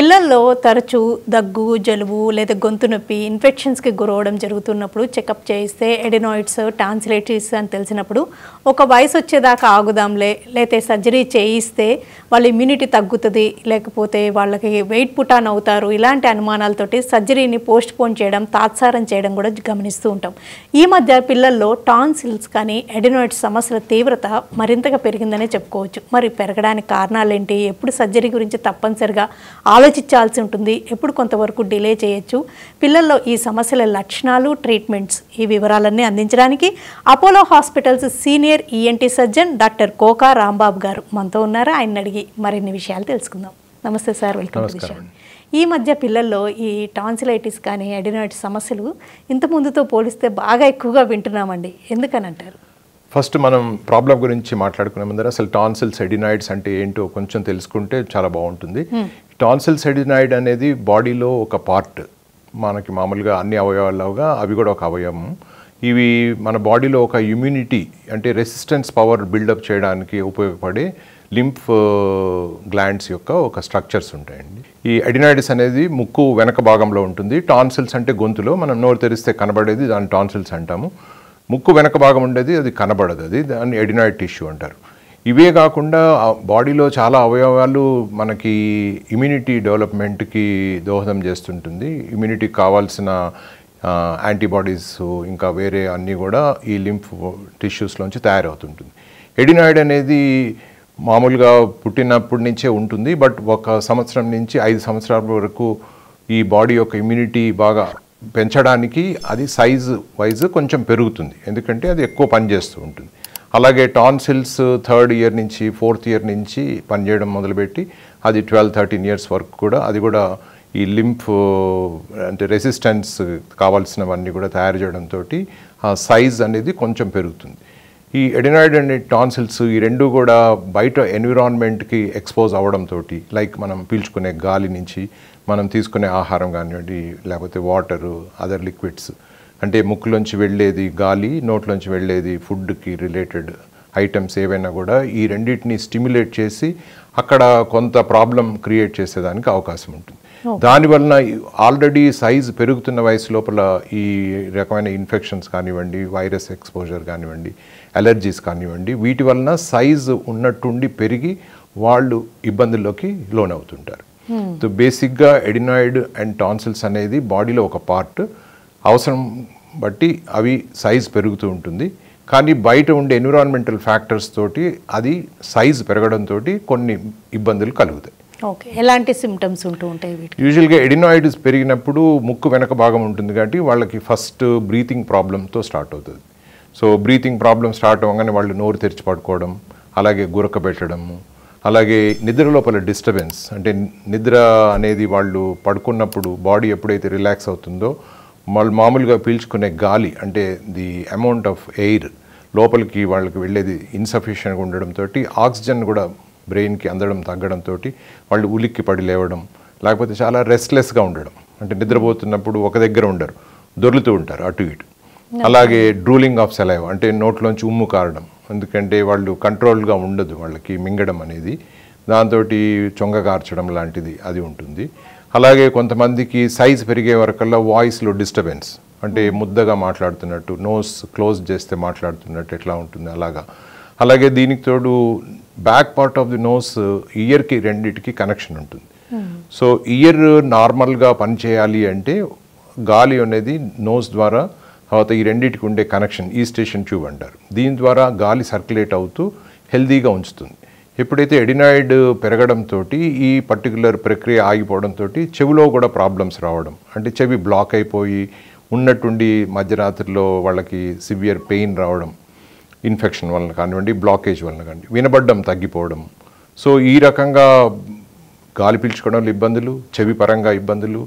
పిల్లల్లో తరచూ దగ్గు, జలుబు లేదా గొంతు నొప్పి, ఇన్ఫెక్షన్స్కి గురవడం జరుగుతున్నప్పుడు చెకప్ చేయిస్తే ఎడినాయిడ్స్, టాన్సిలైటిస్ అని తెలిసినప్పుడు ఒక వయసు వచ్చేదాకా ఆగుదాంలే, లేతే సర్జరీ చేయిస్తే వాళ్ళ ఇమ్యూనిటీ తగ్గుతుంది, లేకపోతే వాళ్ళకి వెయిట్ పుటాన్ అవుతారు, ఇలాంటి అనుమానాలతోటి సర్జరీని పోస్ట్ పోన్ చేయడం, తాత్సారం చేయడం కూడా గమనిస్తూ ఉంటాం. ఈ మధ్య పిల్లల్లో టాన్సిల్స్ కానీ ఎడినాయిడ్స్ సమస్యల తీవ్రత మరింతగా పెరిగిందనే చెప్పుకోవచ్చు. మరి పెరగడానికి కారణాలేంటి, ఎప్పుడు సర్జరీ గురించి తప్పనిసరిగా ఆలోచించాల్సి ఉంటుంది, ఎప్పుడు కొంతవరకు డిలే చేయొచ్చు, పిల్లల్లో ఈ సమస్యల లక్షణాలు, ట్రీట్మెంట్స్, ఈ వివరాలన్నీ అందించడానికి Apollo hospitals senior ENT surgeon doctor Koka Rambabu garu మనతో ఉన్నారు. ఆయన అడిగి మరిన్ని విషయాలు తెలుసుకుందాం. నమస్తే sir, welcome to the show. ఈ మధ్య పిల్లల్లో ఈ టాన్సిలైటిస్ కానీ ఎడినాయిడ్స్ సమస్యలు ఇంత ముందుతో పోలిస్తే బాగా ఎక్కువగా వింటున్నామండి, ఎందుకని అంటారు? ఫస్ట్ మనం ప్రాబ్లం గురించి మాట్లాడుకునే ముందర అసలు టాన్సిల్స్, ఎడినాయిడ్స్ అంటే ఏంటో కొంచెం తెలుసుకుంటే చాలా బాగుంటుంది. టాన్సిల్స్, ఎడినాయిడ్ అనేది బాడీలో ఒక పార్ట్. మనకి మామూలుగా అన్ని అవయవాలుగా అవి కూడా ఒక అవయవం. ఇవి మన బాడీలో ఒక ఇమ్యూనిటీ అంటే రెసిస్టెన్స్ పవర్ బిల్డప్ చేయడానికి ఉపయోగపడే లింఫ్ గ్లాండ్స్ యొక్క ఒక స్ట్రక్చర్స్ ఉంటాయండి. ఈ ఎడినాయిడ్స్ అనేది ముక్కు వెనక భాగంలో ఉంటుంది. టాన్సిల్స్ అంటే గొంతులో మనం నోరు తెరిస్తే కనబడేది దాన్ని టాన్సిల్స్ అంటాము. ముక్కు వెనక భాగం ఉండేది అది కనబడదు, అది దాన్ని ఎడినాయిడ్ టిష్యూ అంటారు. ఇవే కాకుండా బాడీలో చాలా అవయవాలు మనకి ఇమ్యూనిటీ డెవలప్మెంట్కి దోహదం చేస్తుంటుంది. ఇమ్యూనిటీకి కావాల్సిన యాంటీబాడీస్ ఇంకా వేరే అన్నీ కూడా ఈ లింఫ్ టిష్యూస్లోంచి తయారవుతుంటుంది. ఎడినాయిడ్ అనేది మామూలుగా పుట్టినప్పటి నుంచే ఉంటుంది, బట్ 1 సంవత్సరం నుంచి 5 సంవత్సరాల వరకు ఈ బాడీ యొక్క ఇమ్యూనిటీ బాగా పెంచడానికి అది సైజు వైజ్ కొంచెం పెరుగుతుంది, ఎందుకంటే అది ఎక్కువ పనిచేస్తూ ఉంటుంది. అలాగే టాన్సిల్స్ 3rd ఇయర్ నుంచి 4th ఇయర్ నుంచి పనిచేయడం మొదలుపెట్టి అది 12-13 ఇయర్స్ వరకు కూడా అది కూడా ఈ లింఫ్ అంటే రెసిస్టెన్స్ కావాల్సినవన్నీ కూడా తయారు చేయడంతో ఆ సైజ్ అనేది కొంచెం పెరుగుతుంది. ఈ ఎడినాయిడ్ అండ్ టాన్సిల్స్ ఈ రెండు కూడా బయట ఎన్విరాన్మెంట్కి ఎక్స్పోజ్ అవ్వడంతో, లైక్ మనం పీల్చుకునే గాలి నుంచి, మనం తీసుకునే ఆహారం కానివ్వండి, లేకపోతే వాటరు, అదర్ లిక్విడ్స్ అంటే ముక్కులోంచి వెళ్ళేది గాలి, నోట్లోంచి వెళ్ళేది ఫుడ్కి రిలేటెడ్ ఐటమ్స్ ఏవైనా కూడా ఈ రెండింటిని స్టిమ్యులేట్ చేసి అక్కడ కొంత ప్రాబ్లం క్రియేట్ చేసేదానికి అవకాశం ఉంటుంది. దానివలన ఆల్రెడీ సైజ్ పెరుగుతున్న వయసు లోపల ఈ రకమైన ఇన్ఫెక్షన్స్ కానివ్వండి, వైరస్ ఎక్స్పోజర్ కానివ్వండి, అలర్జీస్ కానివ్వండి, వీటి వలన సైజు ఉన్నట్టుండి పెరిగి వాళ్ళు ఇబ్బందుల్లోకి లోనవుతుంటారు. సో బేసిక్గా ఎడినాయిడ్ అండ్ టాన్సిల్స్ అనేది బాడీలో ఒక పార్ట్. అవసరం బట్టి అవి సైజ్ పెరుగుతూ ఉంటుంది, కానీ బయట ఉండే ఎన్విరాన్మెంటల్ ఫ్యాక్టర్స్ తోటి అది సైజ్ పెరగడంతో కొన్ని ఇబ్బందులు కలుగుతాయి. ఓకే, ఎలాంటి సిమ్టమ్స్ ఉంటూ ఉంటాయి? యూజువల్గా ఎడినాయిడ్స్ పెరిగినప్పుడు ముక్కు వెనక భాగం ఉంటుంది కాబట్టి వాళ్ళకి ఫస్ట్ బ్రీతింగ్ ప్రాబ్లంతో స్టార్ట్ అవుతుంది. సో బ్రీతింగ్ ప్రాబ్లం స్టార్ట్ అవ్వగానే వాళ్ళు నోరు తెరిచి పడుకోవడం, అలాగే గురక పెట్టడము, అలాగే నిద్ర లోపల డిస్టర్బెన్స్ అంటే నిద్ర అనేది వాళ్ళు పడుకున్నప్పుడు బాడీ ఎప్పుడైతే రిలాక్స్ అవుతుందో వాళ్ళు మామూలుగా పీల్చుకునే గాలి అంటే ది అమౌంట్ ఆఫ్ ఎయిర్ లోపలికి వాళ్ళకి వెళ్ళేది ఇన్సఫిషియెంట్గా ఉండడంతో ఆక్సిజన్ కూడా బ్రెయిన్కి అందడం తగ్గడంతో వాళ్ళు ఉలిక్కి పడి లేవడం, లేకపోతే చాలా రెస్ట్లెస్గా ఉండడం, అంటే నిద్రపోతున్నప్పుడు ఒక దగ్గర ఉండరు, దొర్లుతూ ఉంటారు అటు ఇటు. అలాగే డ్రూలింగ్ ఆఫ్ సెలైవ్ అంటే నోట్లోంచి ఉమ్ము కారడం, ఎందుకంటే వాళ్ళు కంట్రోల్గా ఉండదు వాళ్ళకి మింగడం అనేది, దాంతో చొంగ కార్చడం లాంటిది అది ఉంటుంది. అలాగే కొంతమందికి సైజ్ పెరిగే వరకల్లా వాయిస్లో డిస్టర్బెన్స్ అంటే ముద్దగా మాట్లాడుతున్నట్టు, నోస్ క్లోజ్ చేస్తే మాట్లాడుతున్నట్టు ఎట్లా ఉంటుంది అలాగా. అలాగే దీనికి తోడు back part of the nose ఇయర్కి రెండింటికి కనెక్షన్ ఉంటుంది. సో ఇయర్ నార్మల్గా పనిచేయాలి అంటే గాలి అనేది నోస్ ద్వారా, తర్వాత ఈ రెండింటికి ఉండే కనెక్షన్ ఈస్టేషన్ ట్యూబ్ అంటారు, దీని ద్వారా గాలి సర్క్యులేట్ అవుతూ హెల్దీగా ఉంచుతుంది. ఎప్పుడైతే ఎడినాయిడ్ పెరగడంతో ఈ పర్టికులర్ ప్రక్రియ ఆగిపోవడంతో చెవిలో కూడా ప్రాబ్లమ్స్ రావడం, అంటే చెవి బ్లాక్ అయిపోయి ఉన్నట్టుండి మధ్యరాత్రిలో వాళ్ళకి సివియర్ పెయిన్ రావడం, ఇన్ఫెక్షన్ వలన కానివ్వండి, బ్లాకేజ్ వలన కానివ్వండి, వినబడ్డం తగ్గిపోవడం. సో ఈ రకంగా గాలి పీల్చుకోవడంలో ఇబ్బందులు, చెవి పరంగా ఇబ్బందులు,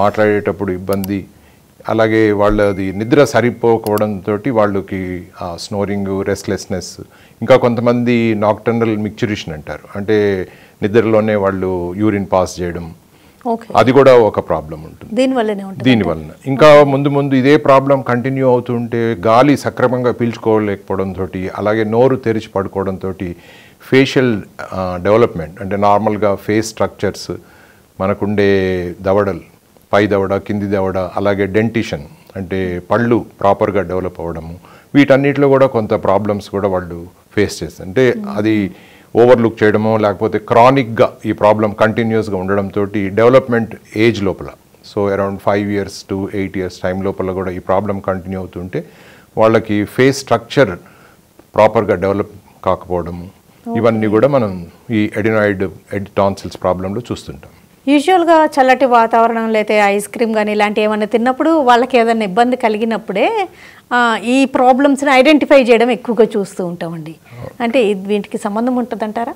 మాట్లాడేటప్పుడు ఇబ్బంది, అలాగే వాళ్ళది నిద్ర సరిపోకపోవడంతో వాళ్ళకి స్నోరింగ్, రెస్ట్లెస్నెస్, ఇంకా కొంతమంది నాక్టర్నల్ మిక్చురేషన్ అంటారు, అంటే నిద్రలోనే వాళ్ళు యూరిన్ పాస్ చేయడం, అది కూడా ఒక ప్రాబ్లం ఉంటుంది దీనివలన. ఇంకా ముందు ఇదే ప్రాబ్లం కంటిన్యూ అవుతుంటే గాలి సక్రమంగా పీల్చుకోలేకపోవడంతో, అలాగే నోరు తెరిచి పడుకోవడంతో ఫేషియల్ డెవలప్మెంట్ అంటే నార్మల్గా ఫేస్ స్ట్రక్చర్స్ మనకుండే దవడలు, పై దవడ, కింది దవడ, అలాగే డెంటిషన్ అంటే పళ్ళు ప్రాపర్గా డెవలప్ అవ్వడము, వీటన్నిటిలో కూడా కొంత ప్రాబ్లమ్స్ కూడా వాళ్ళు ఫేస్ చేస్తారు. అంటే అది ఓవర్లుక్ చేయడమో లేకపోతే క్రానిక్గా ఈ ప్రాబ్లం కంటిన్యూస్గా ఉండడంతో డెవలప్మెంట్ ఏజ్ లోపల, so around 5 years to 8 years time లోపల కూడా ఈ ప్రాబ్లం కంటిన్యూ అవుతుంటే వాళ్ళకి ఫేస్ స్ట్రక్చర్ ప్రాపర్గా డెవలప్ కాకపోవడము, ఇవన్నీ కూడా మనం ఈ ఎడినాయిడ్ టాన్సిల్స్ ప్రాబ్లంలో చూస్తుంటాం. యూజువల్గా చల్లటి వాతావరణంలో అయితే ఐస్ క్రీమ్ కానీ ఇలాంటివి ఏమైనా తిన్నప్పుడు వాళ్ళకి ఏదైనా ఇబ్బంది కలిగినప్పుడే ఈ ప్రాబ్లమ్స్ని ఐడెంటిఫై చేయడం ఎక్కువగా చూస్తూ ఉంటామండి. అంటే వీటికి సంబంధం ఉంటుందంటారా?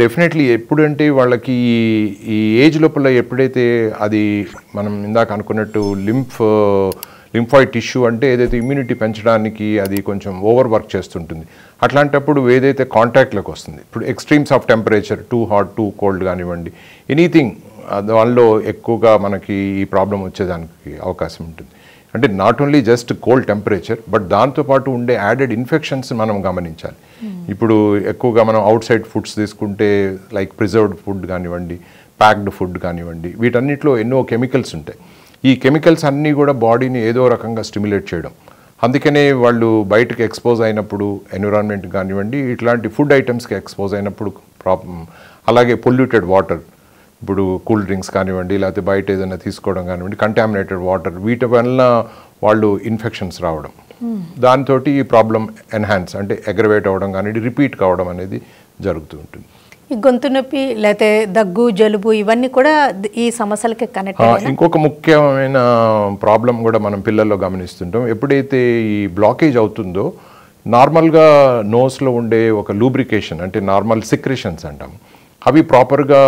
డెఫినెట్లీ. ఎప్పుడంటే వాళ్ళకి ఈ ఏజ్ లోపల ఎప్పుడైతే అది మనం ఇందాక అనుకున్నట్టు లింఫాయిడ్ టిష్యూ అంటే ఏదైతే ఇమ్యూనిటీ పెంచడానికి అది కొంచెం ఓవర్ వర్క్ చేస్తుంటుంది, అట్లాంటప్పుడు ఏదైతే కాంటాక్ట్లోకి వస్తుంది, ఇప్పుడు extremes of temperature, too hot two cold కానివ్వండి, ఎనీథింగ్ దానిలో ఎక్కువగా మనకి ఈ ప్రాబ్లం వచ్చేదానికి అవకాశం ఉంటుంది. అంటే not only just cold temperature, but దాంతోపాటు ఉండే యాడెడ్ ఇన్ఫెక్షన్స్ మనం గమనించాలి. ఇప్పుడు ఎక్కువగా మనం అవుట్ సైడ్ ఫుడ్స్ తీసుకుంటే లైక్ ప్రిజర్వ్డ్ ఫుడ్ కానివ్వండి, ప్యాక్డ్ ఫుడ్ కానివ్వండి, వీటన్నిటిలో ఎన్నో కెమికల్స్ ఉంటాయి. ఈ కెమికల్స్ అన్నీ కూడా బాడీని ఏదో రకంగా స్టిమ్యులేట్ చేయడం, అందుకనే వాళ్ళు బయటకు ఎక్స్పోజ్ అయినప్పుడు ఎన్విరాన్మెంట్ కానివ్వండి, ఇట్లాంటి ఫుడ్ ఐటమ్స్కి ఎక్స్పోజ్ అయినప్పుడు ప్రాబ్లం, అలాగే పొల్యూటెడ్ వాటర్, ఇప్పుడు కూల్ డ్రింక్స్ కానివ్వండి లేకపోతే బయట ఏదైనా తీసుకోవడం కానివ్వండి, కంటామినేటెడ్ వాటర్, వీటి వల్ల వాళ్ళు ఇన్ఫెక్షన్స్ రావడం, దాంతో ఈ ప్రాబ్లం ఎన్హాన్స్ అంటే అగ్రవేట్ అవ్వడం కానీ రిపీట్ కావడం అనేది జరుగుతూ ఉంటుంది. ఈ గొంతు నొప్పి లేకపోతే దగ్గు, జలుబు ఇవన్నీ కూడా ఈ సమస్యలకి కనెక్ట్. ఇంకొక ముఖ్యమైన ప్రాబ్లం కూడా మనం పిల్లల్లో గమనిస్తుంటాం. ఎప్పుడైతే ఈ బ్లాకేజ్ అవుతుందో నార్మల్గా నోస్లో ఉండే ఒక లూబ్రికేషన్ అంటే నార్మల్ సిక్రేషన్స్ అంటాం, అవి ప్రాపర్గా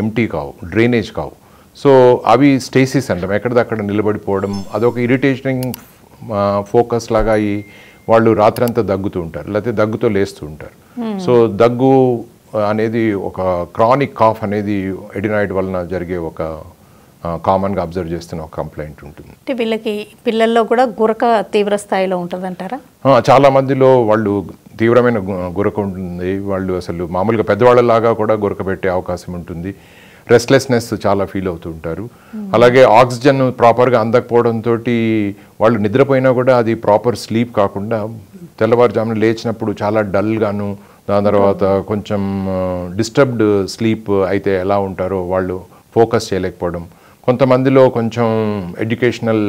ఎంటీ కావు, డ్రైనేజ్ కావు. సో అవి స్టేసిస్ అంటాం, ఎక్కడిదక్కడ నిలబడిపోవడం, అదొక ఇరిటేషనింగ్ ఫోకస్ లాగా అయ్యి వాళ్ళు రాత్రంతా దగ్గుతూ ఉంటారు, లేకపోతే దగ్గుతో లేస్తూ ఉంటారు. సో దగ్గు అనేది ఒక క్రానిక్ కాఫ్ అనేది ఎడినాయిడ్ వలన జరిగే ఒక కామన్గా అబ్జర్వ్ చేస్తున్న ఒక కంప్లైంట్ ఉంటుంది. అంటే వీళ్ళకి పిల్లల్లో కూడా గురక తీవ్ర స్థాయిలో ఉంటుందంటారా? చాలా మందిలో వాళ్ళు తీవ్రమైన గురక ఉంటుంది, వాళ్ళు అసలు మామూలుగా పెద్దవాళ్ళలాగా కూడా గురక పెట్టే అవకాశం ఉంటుంది. రెస్ట్లెస్నెస్ చాలా ఫీల్ అవుతూ ఉంటారు. అలాగే ఆక్సిజన్ ప్రాపర్గా అందకపోవడంతో వాళ్ళు నిద్రపోయినా కూడా అది ప్రాపర్ స్లీప్ కాకుండా తెల్లవారుజామున లేచినప్పుడు చాలా డల్గాను, దాని తర్వాత కొంచెం డిస్టర్బ్డ్ స్లీప్ అయితే ఎలా ఉంటారో వాళ్ళు ఫోకస్ చేయలేకపోవడం, కొంతమందిలో కొంచెం ఎడ్యుకేషనల్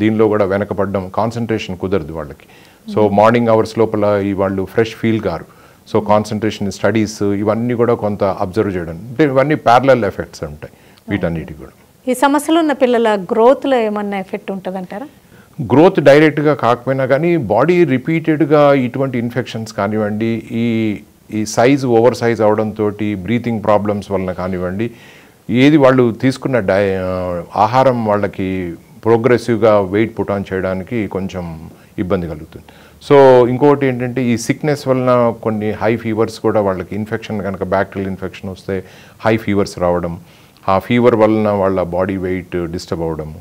దీనిలో కూడా వెనకపడడం, కాన్సన్ట్రేషన్ కుదరదు వాళ్ళకి. సో మార్నింగ్ అవర్స్ లోపల వాళ్ళు fresh feel car. So concentration studies ఇవన్నీ కూడా కొంత అబ్జర్వ్ చేయడం, అంటే ఇవన్నీ ప్యారలల్ ఎఫెక్ట్స్ ఉంటాయి వీటన్నిటి కూడా. ఈ సమస్యలు ఉన్న పిల్లల గ్రోత్లో ఏమన్నా ఎఫెక్ట్ ఉంటుందంటారా? గ్రోత్ డైరెక్ట్గా కాకపోయినా కానీ బాడీ రిపీటెడ్గా ఇటువంటి ఇన్ఫెక్షన్స్ కానివ్వండి, ఈ సైజ్ ఓవర్ సైజ్ అవడంతో బ్రీతింగ్ ప్రాబ్లమ్స్ వలన కానివ్వండి, ఏది వాళ్ళు తీసుకున్న ఆహారం వాళ్ళకి ప్రోగ్రెసివ్గా వెయిట్ పుట్ ఆన్ చేయడానికి కొంచెం ఇబ్బంది కలుగుతుంది. సో ఇంకొకటి ఏంటంటే ఈ సిక్నెస్ వలన కొన్ని హై ఫీవర్స్ కూడా వాళ్ళకి, ఇన్ఫెక్షన్ కనుక బ్యాక్టీరియల్ ఇన్ఫెక్షన్ వస్తే హై ఫీవర్స్ రావడం, ఆ ఫీవర్ వలన వాళ్ళ బాడీ వెయిట్ డిస్టర్బ్ అవ్వడము,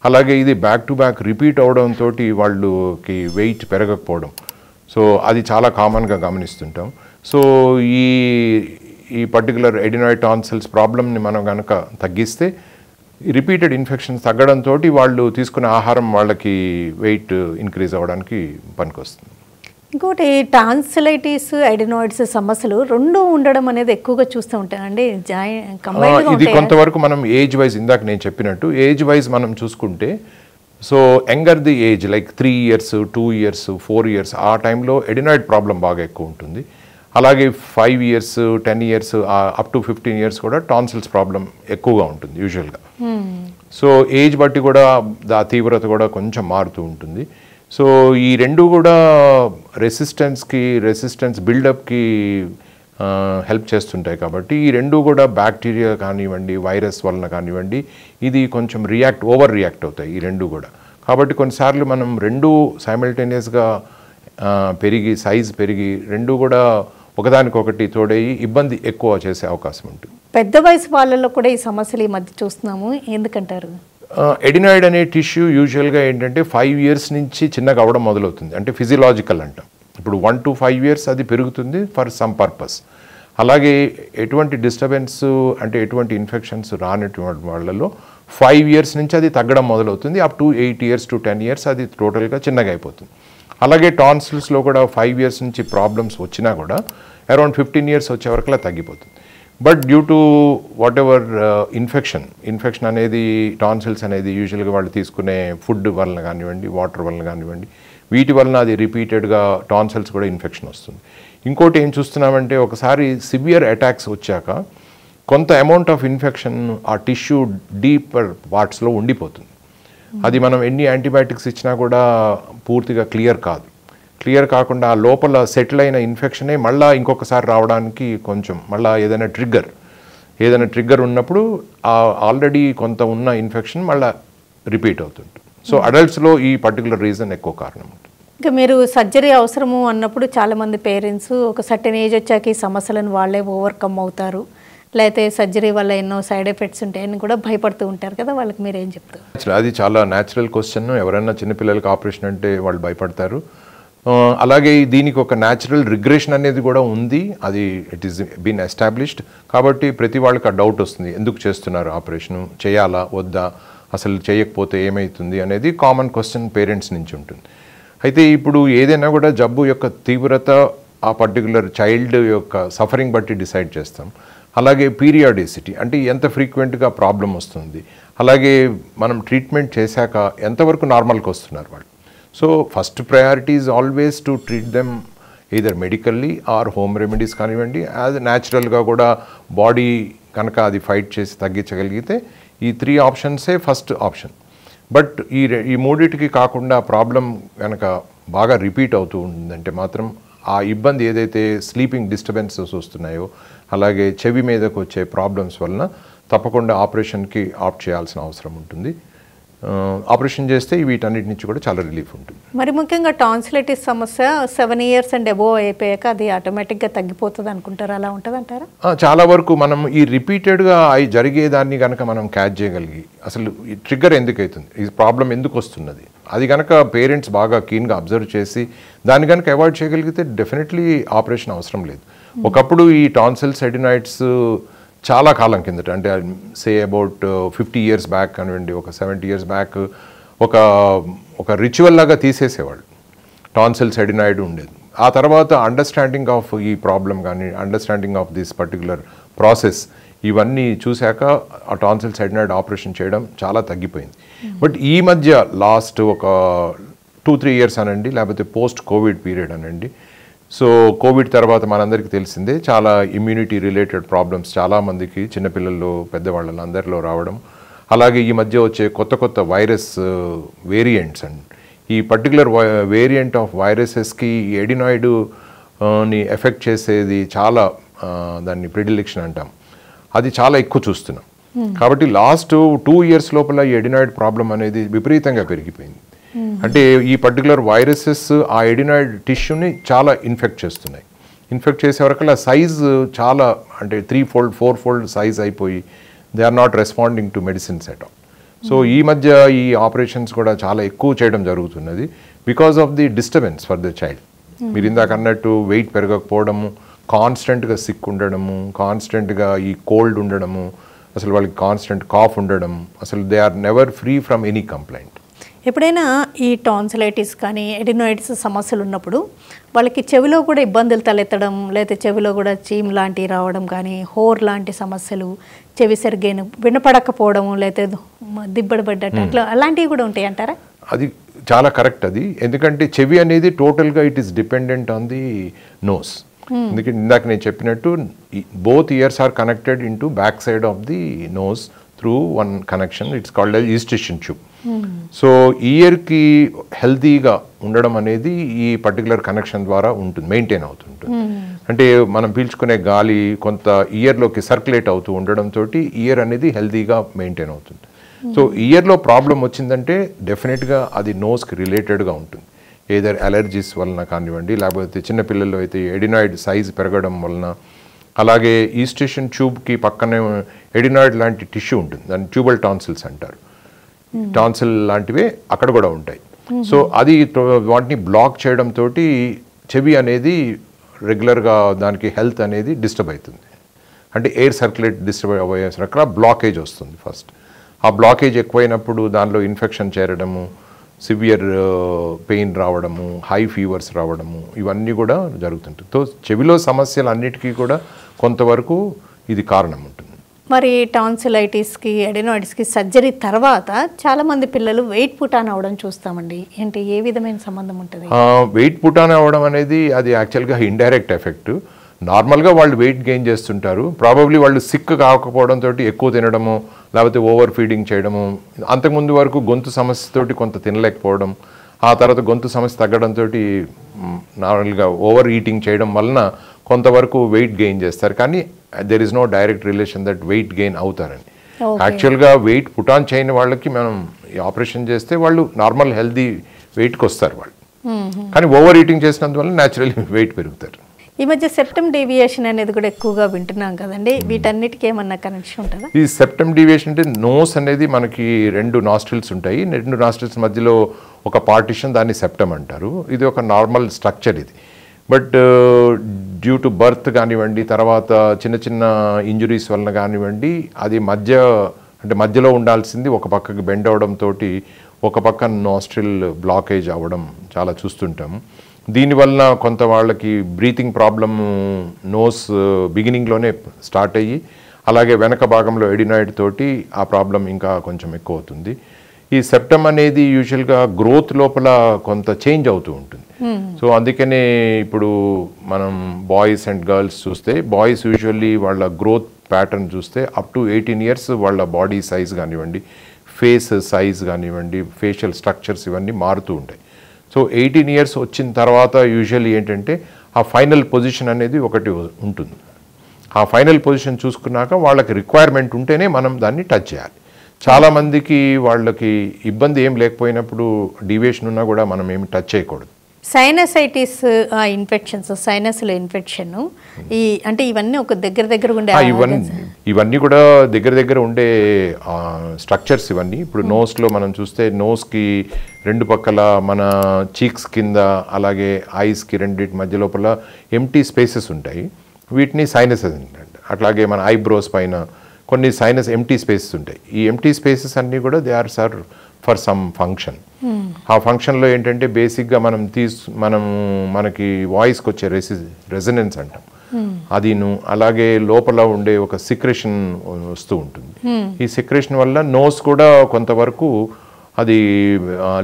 అలాగే ఇది బ్యాక్ టు బ్యాక్ రిపీట్ అవడంతో వాళ్ళకి వెయిట్ పెరగకపోవడం, సో అది చాలా కామన్గా గమనిస్తుంటాం. సో ఈ పర్టికులర్ ఎడినాయిడ్ టాన్సిల్స్ ప్రాబ్లమ్ని మనం కనుక తగ్గిస్తే రిపీటెడ్ ఇన్ఫెక్షన్స్ తగ్గడంతో వాళ్ళు తీసుకునే ఆహారం వాళ్ళకి వెయిట్ ఇంక్రీజ్ అవ్వడానికి పనికొస్తుంది. ఇంకోటి టాన్సిలైటిస్, ఎడినాయిడ్స్ సమస్యలు రెండు ఉండడం అనేది ఎక్కువగా చూస్తూ ఉంటాయండి. ఇది కొంతవరకు మనం ఏజ్ వైజ్, ఇందాక నేను చెప్పినట్టు ఏజ్ వైజ్ మనం చూసుకుంటే, so younger the age like 3 years, 2 years, 4 years ఆ టైంలో ఎడినాయిడ్ ప్రాబ్లం బాగా ఎక్కువ ఉంటుంది. అలాగే 5 years, 10 years up to 15 years కూడా టాన్సిల్స్ ప్రాబ్లం ఎక్కువగా ఉంటుంది యూజువల్గా. సో ఏజ్ బట్టి కూడా ఆ తీవ్రత కూడా కొంచెం మారుతూ ఉంటుంది. సో ఈ రెండు కూడా రెసిస్టెన్స్ బిల్డప్కి హెల్ప్ చేస్తుంటాయి. కాబట్టి ఈ రెండు కూడా బ్యాక్టీరియా కానివ్వండి, వైరస్ వలన కానివ్వండి, ఇది కొంచెం ఓవర్ రియాక్ట్ అవుతాయి ఈ రెండు కూడా. కాబట్టి కొన్నిసార్లు మనం రెండు సైమల్టేనియస్గా సైజ్ పెరిగి రెండు కూడా ఒకదానికొకటి తోడయి ఇబ్బంది ఎక్కువ చేసే అవకాశం ఉంటుంది. పెద్ద వయసు వాళ్ళలో కూడా ఈ సమస్యలు ఈ మధ్య చూస్తున్నాము, ఎందుకంటారు? ఎడినాయిడ్ అనే టిష్యూ యూజువల్గా ఏంటంటే 5 years నుంచి చిన్నగా అవ్వడం మొదలవుతుంది, అంటే ఫిజియలాజికల్ అంటాం. ఇప్పుడు 1 to 5 years అది పెరుగుతుంది ఫర్ సమ్ పర్పస్. అలాగే ఎటువంటి డిస్టర్బెన్స్ అంటే ఎటువంటి ఇన్ఫెక్షన్స్ రానటువంటి వాళ్ళలో 5 years నుంచి అది తగ్గడం మొదలవుతుంది. Up to 8 years to 10 years అది టోటల్గా చిన్నగా అయిపోతుంది. అలాగే టాన్సిల్స్లో కూడా 5 years నుంచి ప్రాబ్లమ్స్ వచ్చినా కూడా అరౌండ్ 15 years వచ్చే వరకులా తగ్గిపోతుంది. But due to what ever infection అనేది టాన్సిల్స్ అనేది యూజువల్గా వాళ్ళు తీసుకునే ఫుడ్ వలన కానివ్వండి, వాటర్ వలన కానివ్వండి, వీటి వలన అది రిపీటెడ్గా టాన్సిల్స్ కూడా ఇన్ఫెక్షన్ వస్తుంది. ఇంకోటి ఏం చూస్తున్నామంటే ఒకసారి సివియర్ అటాక్స్ వచ్చాక కొంత అమౌంట్ ఆఫ్ ఇన్ఫెక్షన్ ఆ టిష్యూ డీపర్ పార్ట్స్లో ఉండిపోతుంది. అది మనం ఎన్ని యాంటీబయాటిక్స్ ఇచ్చినా కూడా పూర్తిగా క్లియర్ కాదు. క్లియర్ కాకుండా ఆ లోపల సెటిల్ అయిన ఇన్ఫెక్షనే మళ్ళీ ఇంకొకసారి రావడానికి కొంచెం మళ్ళీ ఏదైనా ట్రిగ్గర్ ఉన్నప్పుడు ఆల్రెడీ కొంత ఉన్న ఇన్ఫెక్షన్ మళ్ళీ రిపీట్ అవుతుంటుంది. సో అడల్ట్స్లో ఈ పర్టికులర్ రీజన్ ఎక్కువ కారణం ఉంటుంది. ఇంకా మీరు సర్జరీ అవసరము అన్నప్పుడు చాలామంది పేరెంట్స్ ఒక సర్టెన్ ఏజ్ వచ్చాక ఈ సమస్యలను వాళ్ళే ఓవర్కమ్ అవుతారు, లేకపోతే సర్జరీ వల్ల ఎన్నో సైడ్ ఎఫెక్ట్స్ ఉంటాయని కూడా భయపడుతూ ఉంటారు కదా, వాళ్ళకి మీరు ఏం చెప్తారు? అది చాలా న్యాచురల్ క్వశ్చన్. ఎవరైనా చిన్నపిల్లలకి ఆపరేషన్ అంటే వాళ్ళు భయపడతారు. అలాగే దీనికి ఒక న్యాచురల్ రిగ్రెషన్ అనేది కూడా ఉంది. అది ఇట్ ఈస్ బీన్ ఎస్టాబ్లిష్డ్. కాబట్టి ప్రతి వాళ్ళకి ఆ డౌట్ వస్తుంది, ఎందుకు చేస్తున్నారు ఆపరేషను, చేయాలా వద్దా, అసలు చేయకపోతే ఏమవుతుంది అనేది కామన్ క్వశ్చన్ పేరెంట్స్ నుంచి ఉంటుంది. అయితే ఇప్పుడు ఏదైనా కూడా జబ్బు యొక్క తీవ్రత ఆ పర్టికులర్ చైల్డ్ యొక్క సఫరింగ్ బట్టి డిసైడ్ చేస్తాం. అలాగే పీరియాడిసిటీ అంటే ఎంత ఫ్రీక్వెంట్గా ప్రాబ్లం వస్తుంది, అలాగే మనం ట్రీట్మెంట్ చేశాక ఎంతవరకు నార్మల్కి వస్తున్నారు వాళ్ళు. So first priority is always to treat them either medically or home remedies కానివ్వండి. యాజ్ న్యాచురల్గా కూడా బాడీ కనుక అది ఫైట్ చేసి తగ్గించగలిగితే ఈ 3 ఆప్షన్సే ఫస్ట్ ఆప్షన్. బట్ ఈ మూడింటికి కాకుండా ప్రాబ్లం కనుక బాగా రిపీట్ అవుతూ ఉందంటే మాత్రం ఆ ఇబ్బంది ఏదైతే స్లీపింగ్ డిస్టర్బెన్సెస్ వస్తున్నాయో, అలాగే చెవి మీదకు వచ్చే ప్రాబ్లమ్స్ వలన తప్పకుండా ఆపరేషన్కి ఆప్ట్ చేయాల్సిన అవసరం ఉంటుంది. ఆపరేషన్ చేస్తే వీటన్నిటి నుంచి కూడా చాలా రిలీఫ్ ఉంటుంది. మరి ముఖ్యంగా టాన్సిలైటిస్ సమస్య 7 years అండ్ అబోవ్ అయిపోయాక అది ఆటోమేటిక్గా తగ్గిపోతుంది అనుకుంటారు, అలా ఉంటుంది అంటారా? చాలా వరకు మనం ఈ రిపీటెడ్గా అవి జరిగేదాన్ని కనుక మనం క్యాచ్ చేయగలిగి అసలు ఈ ట్రిగ్గర్ ఎందుకు అవుతుంది, ఈ ప్రాబ్లం ఎందుకు వస్తున్నది, అది కనుక పేరెంట్స్ బాగా కీన్గా అబ్జర్వ్ చేసి దాన్ని కనుక అవాయిడ్ చేయగలిగితే డెఫినెట్లీ ఆపరేషన్ అవసరం లేదు. ఒకప్పుడు ఈ టాన్సిల్స్ అడినాయిడ్స్ చాలా కాలం కిందట అంటే సే అబౌట్ 50 years బ్యాక్ కానివ్వండి, ఒక 70 years బ్యాక్ ఒక రిచువల్ లాగా తీసేసేవాళ్ళు. టాన్సిల్స్ అడినాయిడ్ ఉండేది. ఆ తర్వాత అండర్స్టాండింగ్ ఆఫ్ ఈ ప్రాబ్లం కానీ understanding of this particular process ఇవన్నీ చూశాక ఆ టాన్సిల్స్ అడినాయిడ్ ఆపరేషన్ చేయడం చాలా తగ్గిపోయింది. బట్ ఈ మధ్య లాస్ట్ ఒక 2-3 years అనండి, లేకపోతే పోస్ట్ కోవిడ్ పీరియడ్ అనండి. సో కోవిడ్ తర్వాత మనందరికీ తెలిసిందే చాలా ఇమ్యూనిటీ రిలేటెడ్ ప్రాబ్లమ్స్ చాలామందికి చిన్నపిల్లల్లో పెద్దవాళ్ళలో అందరిలో రావడం, అలాగే ఈ మధ్య వచ్చే కొత్త వైరస్ వేరియంట్స్ అండ్ ఈ పర్టికులర్ వేరియంట్ ఆఫ్ వైరసెస్కి ఎడినాయిడ్ని ఎఫెక్ట్ చేసేది చాలా దాన్ని ప్రిడిలెక్షన్ అంటాం, అది చాలా ఎక్కువ చూస్తున్నాం. కాబట్టి లాస్ట్ 2 years లోపల ఈ ఎడినాయిడ్ ప్రాబ్లం అనేది విపరీతంగా పెరిగిపోయింది. అంటే ఈ పర్టికులర్ వైరసెస్ ఆ ఎడినాయిడ్ టిష్యూని చాలా ఇన్ఫెక్ట్ చేస్తున్నాయి. ఇన్ఫెక్ట్ చేసే వరకల్లా సైజు చాలా అంటే 3-fold 4-fold సైజ్ అయిపోయి they are not responding to medicines at all. So ఈ మధ్య ఈ ఆపరేషన్స్ కూడా చాలా ఎక్కువ చేయడం జరుగుతున్నది because of the disturbance for the child. మీరు ఇందాక అన్నట్టు వెయిట్ పెరగకపోవడము, కాన్స్టెంట్గా సిక్ ఉండడము, కాన్స్టెంట్గా ఈ కోల్డ్ ఉండడము, అసలు వాళ్ళకి కాన్స్టెంట్ కాఫ్ ఉండడం, అసలు they are never free from any complaint. ఎప్పుడైనా ఈ టాన్సిలైటిస్ కానీ ఎడినాయిడ్స్ సమస్యలు ఉన్నప్పుడు వాళ్ళకి చెవిలో కూడా ఇబ్బందులు తలెత్తడం, లేకపోతే చెవిలో కూడా చీమ్ లాంటివి రావడం కానీ, హోర్ లాంటి సమస్యలు, చెవి సరిగ్గా వినపడకపోవడం, లేకపోతే దిబ్బడబడ్డట్టు అట్లా అలాంటివి కూడా ఉంటాయి అంటారా? అది చాలా కరెక్ట్. అది ఎందుకంటే చెవి అనేది టోటల్గా it is dependent on the nose. ఎందుకంటే ఇందాక నేను చెప్పినట్టు both ears are connected in to back side of the nose through one connection, it's called as eustachian tube. So ఇయర్కి హెల్తీగా ఉండడం అనేది ఈ పర్టికులర్ కనెక్షన్ ద్వారా ఉంటుంది, మెయింటైన్ అవుతుంటుంది. అంటే మనం పీల్చుకునే గాలి కొంత ఇయర్లోకి సర్క్యులేట్ అవుతూ ఉండడంతో ఇయర్ అనేది హెల్తీగా మెయింటైన్ అవుతుంది. సో ఇయర్లో ప్రాబ్లం వచ్చిందంటే డెఫినెట్గా అది నోస్కి రిలేటెడ్గా ఉంటుంది. ఏదర్ అలర్జీస్ వలన కానివ్వండి, లేకపోతే చిన్నపిల్లల్లో అయితే ఎడినాయిడ్ సైజ్ పెరగడం వలన, అలాగే ఈస్టిషన్ ట్యూబ్కి పక్కనే ఎడినాయిడ్ లాంటి టిష్యూ ఉంటుంది, దాన్ని ట్యూబల్ టాన్సిల్స్ అంటారు. టాన్సిల్ లాంటివే అక్కడ కూడా ఉంటాయి. సో అది వాటిని బ్లాక్ చేయడం తోటి చెవి అనేది రెగ్యులర్గా దానికి హెల్త్ అనేది డిస్టర్బ్ అవుతుంది. అంటే ఎయిర్ సర్క్యులేట్ డిస్టర్బ్ అయ్యేసరికి అక్కడ బ్లాకేజ్ వస్తుంది ఫస్ట్. ఆ బ్లాకేజ్ ఎక్కువైనప్పుడు దానిలో ఇన్ఫెక్షన్ చేరడము, సివియర్ పెయిన్ రావడము, హై ఫీవర్స్ రావడము, ఇవన్నీ కూడా జరుగుతుంటుంది. సో చెవిలో సమస్యలు అన్నిటికీ కూడా కొంతవరకు ఇది కారణం ఉంటుంది. మరి టాన్సిలైటిస్కి, అడెనాయిడ్స్కి సర్జరీ తర్వాత చాలామంది పిల్లలు వెయిట్ పుటాన్ అవ్వడం చూస్తామండి. ఏంటి, ఏ విధమైన సంబంధం ఉంటుంది? వెయిట్ పుటాన్ అవ్వడం అనేది అది యాక్చువల్గా ఇండైరెక్ట్ ఎఫెక్ట్. నార్మల్గా వాళ్ళు వెయిట్ గెయిన్ చేస్తుంటారు. ప్రాబబ్లీ వాళ్ళు సిక్ కాకపోవడంతో ఎక్కువ తినడము, లేకపోతే ఓవర్ ఫీడింగ్ చేయడము, అంతకుముందు వరకు గొంతు సమస్యతోటి కొంత తినలేకపోవడం, ఆ తర్వాత గొంతు సమస్య తగ్గడంతో నార్మల్గా ఓవర్ ఈటింగ్ చేయడం వలన కొంతవరకు వెయిట్ గెయిన్ చేస్తారు. కానీ there is no direct relation that weight gain అవుతారని. యాక్చువల్గా వెయిట్ పుటాన్ చేయని వాళ్ళకి మనం ఆపరేషన్ చేస్తే వాళ్ళు నార్మల్ హెల్దీ వెయిట్కి వస్తారు వాళ్ళు. కానీ ఓవర్ ఈటింగ్ చేసినందువల్ల న్యాచురల్లీ వెయిట్ పెరుగుతారు. ఈ మధ్య సెప్టమ్ డీవియేషన్ అనేది కూడా ఎక్కువగా వింటున్నాం కదండి, వీటన్నిటికీ ఏమన్నా కనెక్షన్ ఉంటుందా? ఈ సెప్టమ్ డీవియేషన్ అంటే నోస్ అనేది మనకి 2 నాస్ట్రిల్స్ ఉంటాయి. 2 నాస్ట్రిల్స్ మధ్యలో ఒక పార్టిషన్, దాన్ని సెప్టమ్ అంటారు. ఇది ఒక నార్మల్ స్ట్రక్చర్ ఇది. బట్ డ్యూ టు బర్త్ కానివ్వండి, తర్వాత చిన్న చిన్న ఇంజురీస్ వలన కానివ్వండి, అది మధ్యలో ఉండాల్సింది ఒక పక్కకి బెండ్ అవడంతో ఒక పక్క నాస్ట్రిల్ బ్లాకేజ్ అవ్వడం చాలా చూస్తుంటాము. దీనివల్ల కొంత వాళ్ళకి బ్రీతింగ్ ప్రాబ్లమ్ నోస్ బిగినింగ్లోనే స్టార్ట్ అయ్యి, అలాగే వెనక భాగంలో ఎడినాయిడ్ తోటి ఆ ప్రాబ్లం ఇంకా కొంచెం ఎక్కువ అవుతుంది. ఈ సెప్టమ్ అనేది యూజువల్గా గ్రోత్ లోపల కొంత చేంజ్ అవుతూ ఉంటుంది. సో అందుకనే ఇప్పుడు మనం బాయ్స్ అండ్ గర్ల్స్ చూస్తే, బాయ్స్ యూజువల్లీ వాళ్ళ గ్రోత్ ప్యాటర్న్ చూస్తే అప్ టు 18 years వాళ్ళ బాడీ సైజ్ కానివ్వండి, ఫేస్ సైజ్ కానివ్వండి, ఫేషియల్ స్ట్రక్చర్స్ ఇవన్నీ మారుతూ ఉంటాయి. సో 18 years వచ్చిన తర్వాత యూజువల్లీ ఏంటంటే ఆ ఫైనల్ పొజిషన్ అనేది ఒకటి ఉంటుంది. ఆ ఫైనల్ పొజిషన్ చూసుకున్నాక వాళ్ళకి రిక్వైర్మెంట్ ఉంటేనే మనం దాన్ని టచ్ చేయాలి. చాలామందికి వాళ్ళకి ఇబ్బంది ఏం లేకపోయినప్పుడు డీవియేషన్ ఉన్నా కూడా మనం ఏమి టచ్ చేయకూడదు. సైనసైటిస్ ఇన్ఫెక్షన్స్, సైనస్లో ఇన్ఫెక్షన్, అంటే ఇవన్నీ ఒక దగ్గర ఉండే ఇవన్నీ కూడా దగ్గర ఉండే స్ట్రక్చర్స్ ఇవన్నీ. ఇప్పుడు నోస్లో మనం చూస్తే నోస్కి 2 పక్కల మన చీక్స్ కింద, అలాగే ఐస్కి రెండింటి మధ్య లోపల ఎంటీ స్పేసెస్ ఉంటాయి. వీటిని సైనసెస్ అంటారు. అట్లాగే మన ఐబ్రోస్ పైన కొన్ని సైనస్ ఎంటీ స్పేసెస్ ఉంటాయి. ఈ ఎంటీ స్పేసెస్ అన్నీ కూడా they are sir for some function. ఆ ఫంక్షన్లో ఏంటంటే బేసిక్గా మనకి వాయిస్కి వచ్చే రెజనెన్స్ అంటాం, అదిను అలాగే లోపల ఉండే ఒక సిక్రెషన్ వస్తూ ఉంటుంది. ఈ సిక్రెషన్ వల్ల నోస్ కూడా కొంతవరకు అది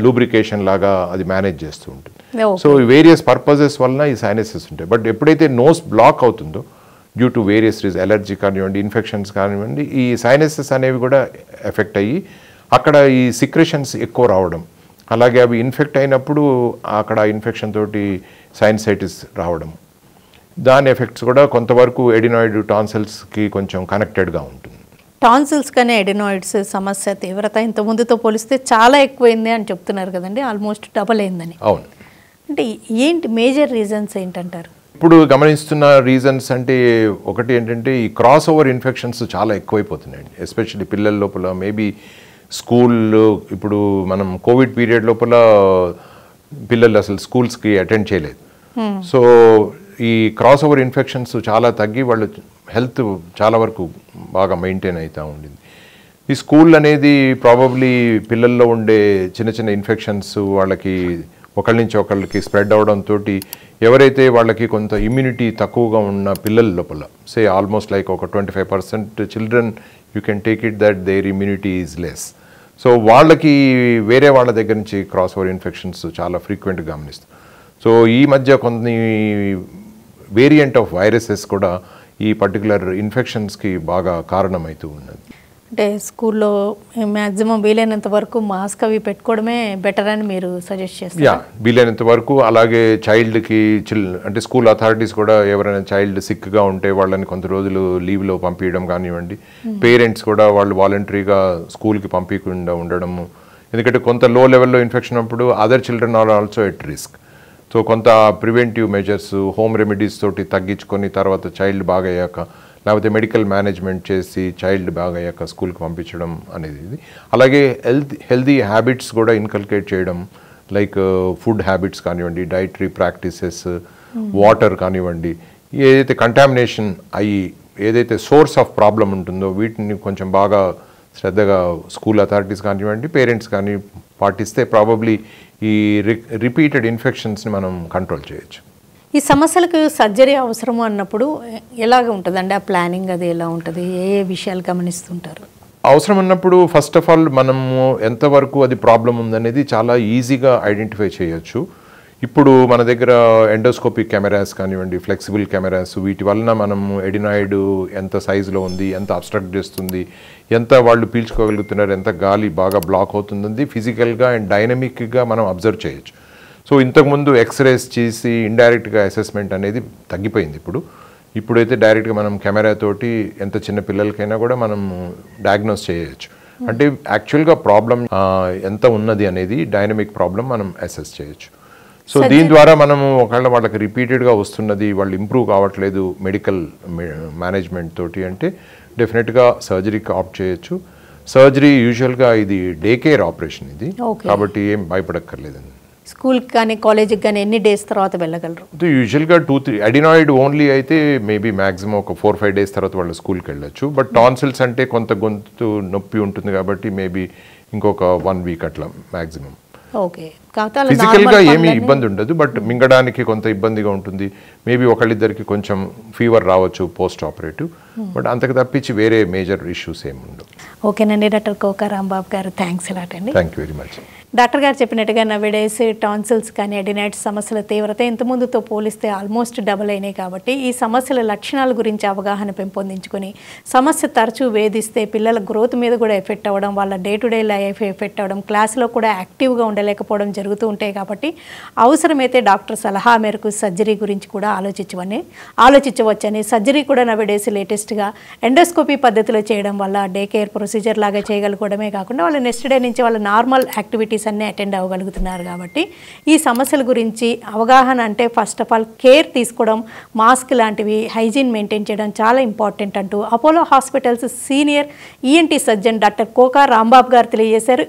లూబ్రికేషన్ లాగా అది మేనేజ్ చేస్తూ ఉంటుంది. సో వేరియస్ పర్పసెస్ వలన ఈ సైనసెస్ ఉంటాయి. బట్ ఎప్పుడైతే నోస్ బ్లాక్ అవుతుందో due to various reason, allergy కానివ్వండి, ఇన్ఫెక్షన్స్ కానివ్వండి, ఈ సైనసెస్ అనేవి కూడా ఎఫెక్ట్ అయ్యి అక్కడ ఈ సిక్రెషన్స్ ఎక్కువ రావడం, అలాగే అవి ఇన్ఫెక్ట్ అయినప్పుడు అక్కడ ఇన్ఫెక్షన్ తోటి సైనసైటిస్ రావడం, దాని ఎఫెక్ట్స్ కూడా కొంతవరకు ఎడినాయిడ్ టాన్సిల్స్కి కొంచెం కనెక్టెడ్గా ఉంటుంది. టాన్సిల్స్ కానీ ఎడినాయిడ్స్ సమస్య తీవ్రత ఇంత ముందుతో పోలిస్తే చాలా ఎక్కువైంది అని చెప్తున్నారు కదండి, ఆల్మోస్ట్ డబల్ అయిందని. అవును. అంటే ఏంటి మేజర్ రీజన్స్ ఏంటంటారు? ఇప్పుడు గమనిస్తున్న రీజన్స్ అంటే ఒకటి ఏంటంటే ఈ క్రాస్ ఓవర్ ఇన్ఫెక్షన్స్ చాలా ఎక్కువైపోతున్నాయండి. ఎస్పెషల్లీ పిల్లల లోపల. మేబీ స్కూల్, ఇప్పుడు మనం కోవిడ్ పీరియడ్ లోపల పిల్లలు అసలు స్కూల్స్కి అటెండ్ చేయలేదు. సో ఈ క్రాస్ ఓవర్ ఇన్ఫెక్షన్స్ చాలా తగ్గి వాళ్ళు హెల్త్ చాలా వరకు బాగా మెయింటైన్ అవుతూ ఉండింది. ఈ స్కూల్ అనేది ప్రాబబ్లీ పిల్లల్లో ఉండే చిన్న చిన్న ఇన్ఫెక్షన్స్ వాళ్ళకి ఒకళ్ళ నుంచి ఒకళ్ళకి స్ప్రెడ్ అవడంతో ఎవరైతే వాళ్ళకి కొంత ఇమ్యూనిటీ తక్కువగా ఉన్న పిల్లల లోపల, సే ఆల్మోస్ట్ లైక్ ఒక 25% children you can take it that their immunity is less. So వాళ్ళకి వేరే వాళ్ళ దగ్గర నుంచి క్రాస్ ఓవర్ ఇన్ఫెక్షన్స్ చాలా ఫ్రీక్వెంట్గా గమనిస్తాం. సో ఈ మధ్య కొన్ని వేరియంట్ ఆఫ్ వైరసెస్ కూడా ఈ పర్టికులర్ ఇన్ఫెక్షన్స్కి బాగా కారణమవుతూ ఉన్నది. అంటే స్కూల్లో మ్యాక్సిమం వీలైనంత వరకు మాస్క్ అవి పెట్టుకోవడమే బెటర్ అని మీరు సజెస్ట్ చేస్తారు? యా, వీలైనంత వరకు. అలాగే చైల్డ్కి అంటే స్కూల్ అథారిటీస్ కూడా ఎవరైనా చైల్డ్ సిక్గా ఉంటే వాళ్ళని కొంత రోజులు లీవ్లో పంపించడం కానివ్వండి, పేరెంట్స్ కూడా వాళ్ళు వాలంటరీగా స్కూల్కి పంపించకుండా ఉండడము. ఎందుకంటే కొంత లో లెవెల్లో ఇన్ఫెక్షన్ అప్పుడు other children are also at risk. So కొంత ప్రివెంటివ్ మెజర్స్, హోమ్ రెమెడీస్ తోటి తగ్గించుకొని తర్వాత చైల్డ్ బాగా అయ్యాక, లేకపోతే మెడికల్ మేనేజ్మెంట్ చేసి చైల్డ్ బాగా అయ్యాక స్కూల్కి పంపించడం అనేది ఇది. అలాగే హెల్దీ హ్యాబిట్స్ కూడా ఇన్కల్కేట్ చేయడం, లైక్ ఫుడ్ హ్యాబిట్స్ కానివ్వండి, డైటరీ ప్రాక్టీసెస్, వాటర్ కానివ్వండి, ఏదైతే కంటామినేషన్ అయ్యి ఏదైతే సోర్స్ ఆఫ్ ప్రాబ్లం ఉంటుందో వీటిని కొంచెం బాగా శ్రద్ధగా స్కూల్ అథారిటీస్ కానివ్వండి, పేరెంట్స్ కానీ పాటిస్తే ప్రాబబ్లీ ఈ రిపీటెడ్ ఇన్ఫెక్షన్స్ని మనం కంట్రోల్ చేయొచ్చు. ఈ సమస్యలకు సర్జరీ అవసరము అన్నప్పుడు ఎలాగ ఉంటుందండి ఆ ప్లానింగ్, అది ఎలా ఉంటుంది, ఏ విషయాలు గమనిస్తుంటారు? అవసరం ఉన్నప్పుడు ఫస్ట్ ఆఫ్ ఆల్ మనము ఎంతవరకు అది ప్రాబ్లం ఉందనేది చాలా ఈజీగా ఐడెంటిఫై చేయొచ్చు. ఇప్పుడు మన దగ్గర ఎండోస్కోపిక్ కెమెరాస్ కానివ్వండి, ఫ్లెక్సిబుల్ కెమెరాస్, వీటి వలన మనము ఎడినాయిడ్ ఎంత సైజులో ఉంది, ఎంత అబ్స్ట్రక్ట్ చేస్తుంది, ఎంత వాళ్ళు పీల్చుకోగలుగుతున్నారు, ఎంత గాలి బాగా బ్లాక్ అవుతుంది ఫిజికల్గా అండ్ డైనమిక్గా మనం అబ్జర్వ్ చేయొచ్చు. సో ఇంతకుముందు ఎక్స్రేస్ చేసి ఇండైరెక్ట్గా అసెస్మెంట్ అనేది తగ్గిపోయింది. ఇప్పుడైతే డైరెక్ట్గా మనం కెమెరా తోటి ఎంత చిన్న పిల్లలకైనా కూడా మనం డయాగ్నోస్ చేయొచ్చు. అంటే యాక్చువల్గా ప్రాబ్లం ఎంత ఉన్నది అనేది డైనమిక్ ప్రాబ్లం మనం అసెస్ చేయొచ్చు. సో దీని ద్వారా మనము ఒకవేళ వాళ్ళకి రిపీటెడ్గా వస్తున్నది, వాళ్ళు ఇంప్రూవ్ కావట్లేదు మెడికల్ మేనేజ్మెంట్ తోటి అంటే డెఫినెట్గా సర్జరీకి ఆప్ట్ చేయొచ్చు. సర్జరీ యూజువల్గా ఇది డే కేర్ ఆపరేషన్ ఇది, కాబట్టి ఏం భయపడక్కర్లేదండి. స్కూల్కి కానీ కాలేజీకి కానీ ఎన్ని డేస్ తర్వాత వెళ్ళగలరు? యూజువల్గా 2-3 అడినాయిడ్ ఓన్లీ అయితే మేబీ మ్యాక్సిమం ఒక 4-5 డేస్ తర్వాత వాళ్ళు స్కూల్కి వెళ్ళొచ్చు. బట్ టాన్సిల్స్ అంటే కొంత గొంతు నొప్పి ఉంటుంది కాబట్టి మేబీ ఇంకొక 1 వీక్ అట్లా మ్యాక్సిమం. ఓకే, ఫిజికల్గా ఏమీ ఇబ్బంది ఉండదు, బట్ మింగడానికి కొంత ఇబ్బందిగా ఉంటుంది. మేబీ ఒకళ్ళిద్దరికి కొంచెం ఫీవర్ రావచ్చు పోస్ట్ ఆపరేటివ్, బట్ అంతకు తప్పించి వేరే మేజర్ ఇష్యూస్ ఏమి ఉండవు. ఓకేనండి డాక్టర్ కోకా రాంబాబు గారు, థ్యాంక్స్ అలాట్ అండి. Thank you very much. Doctor గారు చెప్పినట్టుగా నవ్వేడేస్ టాన్సిల్స్ కానీ అడినైటిస్ సమస్యల తీవ్రత ఇంతకుముందుతో పోలిస్తే ఆల్మోస్ట్ డబల్ అయినాయి. కాబట్టి ఈ సమస్యల లక్షణాల గురించి అవగాహన పెంపొందించుకొని సమస్య తరచూ వేధిస్తే పిల్లల గ్రోత్ మీద కూడా ఎఫెక్ట్ అవ్వడం, వాళ్ళ day to day life effect అవ్వడం, క్లాస్లో కూడా యాక్టివ్గా ఉండలేకపోవడం జరుగుతూ ఉంటాయి. కాబట్టి అవసరమైతే డాక్టర్ సలహా మేరకు సర్జరీ గురించి కూడా ఆలోచించవచ్చని, సర్జరీ కూడా నవ్వేడేస్ లేటెస్ట్గా ఎండోస్కోపీ పద్ధతిలో చేయడం వల్ల డే కేర్ ప్రొసీజర్ లాగా చేయగలుగుకోవడమే కాకుండా వాళ్ళ నెక్స్ట్ డే నుంచి వాళ్ళ నార్మల్ యాక్టివిటీస్ అన్నీ అటెండ్ అవ్వగలుగుతున్నారు. కాబట్టి ఈ సమస్యల గురించి అవగాహన అంటే ఫస్ట్ ఆఫ్ ఆల్ కేర్ తీసుకోవడం, మాస్క్ లాంటివి, హైజీన్ మెయింటైన్ చేయడం చాలా ఇంపార్టెంట్ అంటూ Apollo hospitals senior ENT surgeon doctor Koka Rambabu garu తెలియజేశారు.